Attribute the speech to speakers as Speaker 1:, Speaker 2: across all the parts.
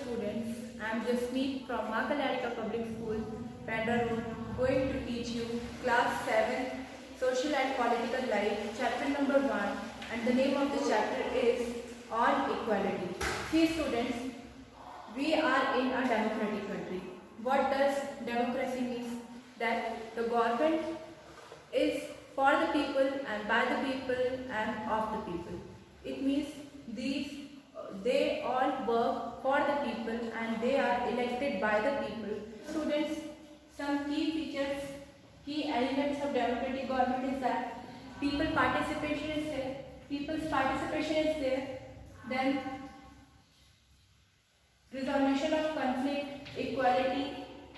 Speaker 1: students. I am Jasmeet from Maa Kalyalika Public School, Pendra Road, going to teach you class 7 Social and Political Life, chapter number 1, and the name of the chapter is On Equality. See students, we are in a democratic country. What does democracy mean? That the government is for the people and by the people and of the people. It means they all work for the people and they are elected by the people. Students, some key features, key elements of democratic government is that people's participation is there, then resolution of conflict, equality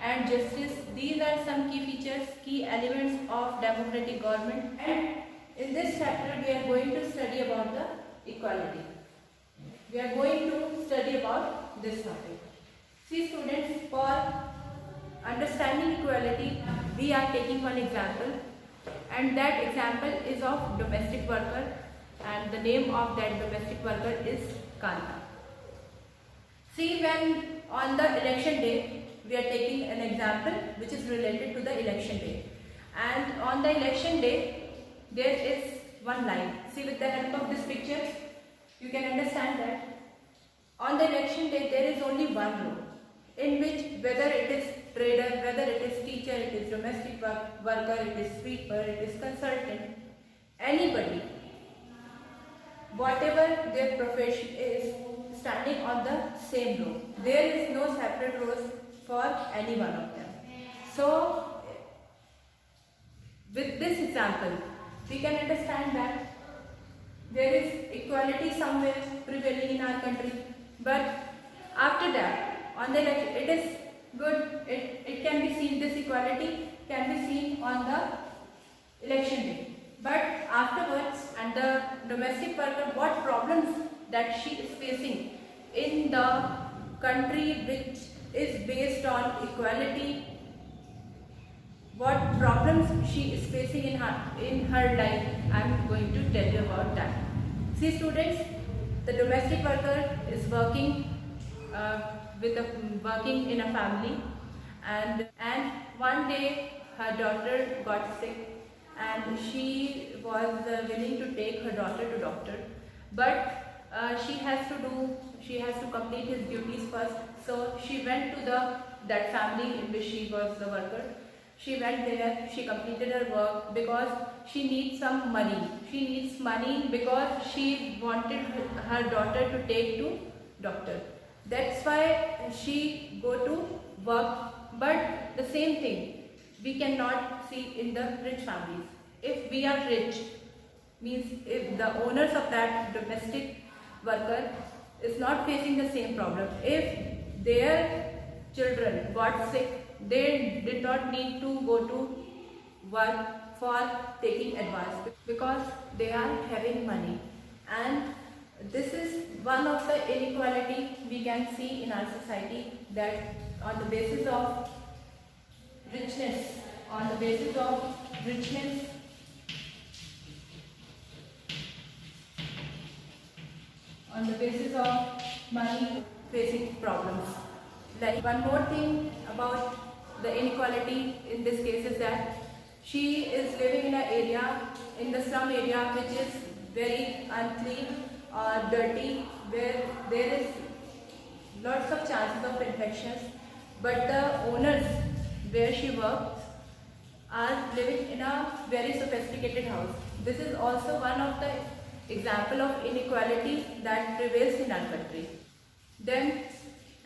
Speaker 1: and justice. These are some key features, key elements of democratic government, and in this chapter we are going to study about the equality. We are going to study about this topic. See students, for understanding equality, we are taking one example, and that example is of domestic worker, and the name of that domestic worker is Kanta. See, when on the election day, we are taking an example which is related to the election day, and on the election day there is one line. See, with the help of this picture you can understand that on the election day there is only one row, in which whether it is trader, whether it is teacher, it is domestic worker, it is sweeper, it is consultant, anybody, whatever their profession is, standing on the same row. There is no separate rows for any one of them. So with this example we can understand that there is equality somewhere prevailing in our country, but after that on the election, it is good, it can be seen, this equality can be seen on the election day, but afterwards, and the domestic worker, what problems that she is facing in the country which is based on equality, what problems she is facing in her life, I am going to tell you about that. See students, the domestic worker is working working in a family, and one day her daughter got sick and she was willing to take her daughter to doctor, but she has to complete his duties first. So she went to that family in which she was the worker. She went there, she completed her work because she needs some money. She needs money because she wanted her daughter to take to doctor. That's why she go to work. But the same thing we cannot see in the rich families. If we are rich, means if the owners of that domestic worker is not facing the same problem, if their children got sick, they did not need to go to work for taking advice because they are having money. And this is one of the inequality we can see in our society, that on the basis of richness, money, facing problems. Like, one more thing about the inequality in this case is that she is living in an area, in the slum area, which is very unclean or dirty, where there is lots of chances of infections, but the owners where she works are living in a very sophisticated house. This is also one of the example of inequality that prevails in our country. Then,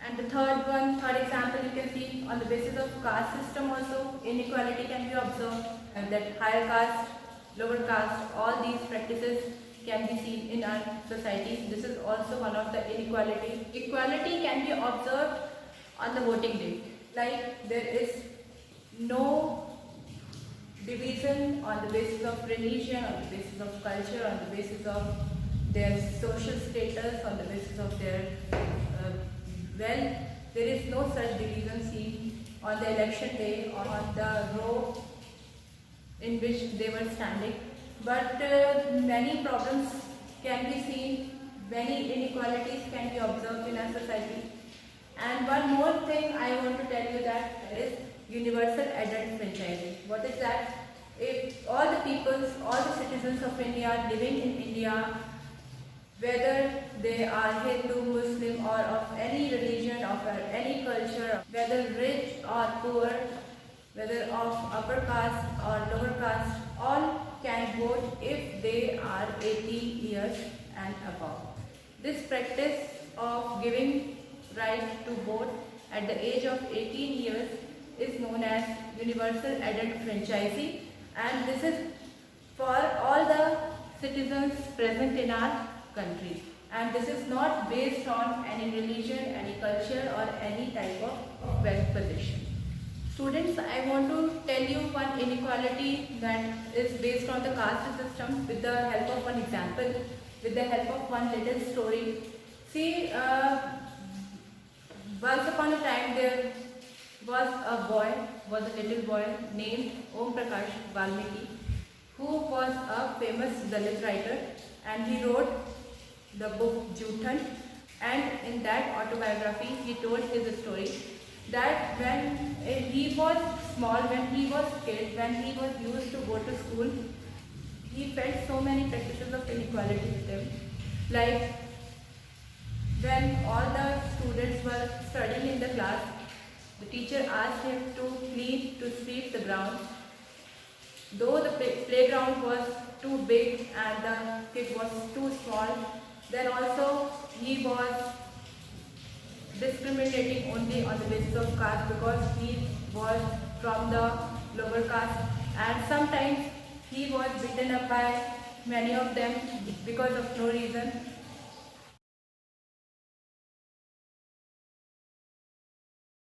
Speaker 1: and the third example, you can see on the basis of caste system also inequality can be observed, and that higher caste, lower caste, all these practices can be seen in our society. This is also one of the inequality. Equality can be observed on the voting day. Like, there is no division on the basis of religion, on the basis of culture, on the basis of their social status, on the basis of their wealth. There is no such division seen on the election day or on the row in which they were standing. But many problems can be seen, many inequalities can be observed in our society, And one more thing I want to tell you that is universal adult franchising. What is that? If all the peoples, all the citizens of India living in India, whether they are Hindu, Muslim or of any religion, of any culture, whether rich or poor, whether of upper caste or lower caste, all can vote if they are 18 years and above. This practice of giving right to vote at the age of 18 years is known as universal adult franchisee, and this is for all the citizens present in our country, and this is not based on any religion, any culture or any type of wealth position. Students, I want to tell you one inequality that is based on the caste system with the help of one example, with the help of one little story. See, once upon a time there was a little boy named Om Prakash Valmiki, who was a famous Dalit writer, and he wrote the book Juthan, and in that autobiography he told his story that when he was small, when he was kid, when he was used to go to school, he felt so many practices of inequality with him. Like when all the students were studying in the class, the teacher asked him to sweep the ground. Though the playground was too big and the kid was too small, then also he was discriminating only on the basis of caste because he was from the lower caste, and sometimes he was beaten up by many of them because of no reason.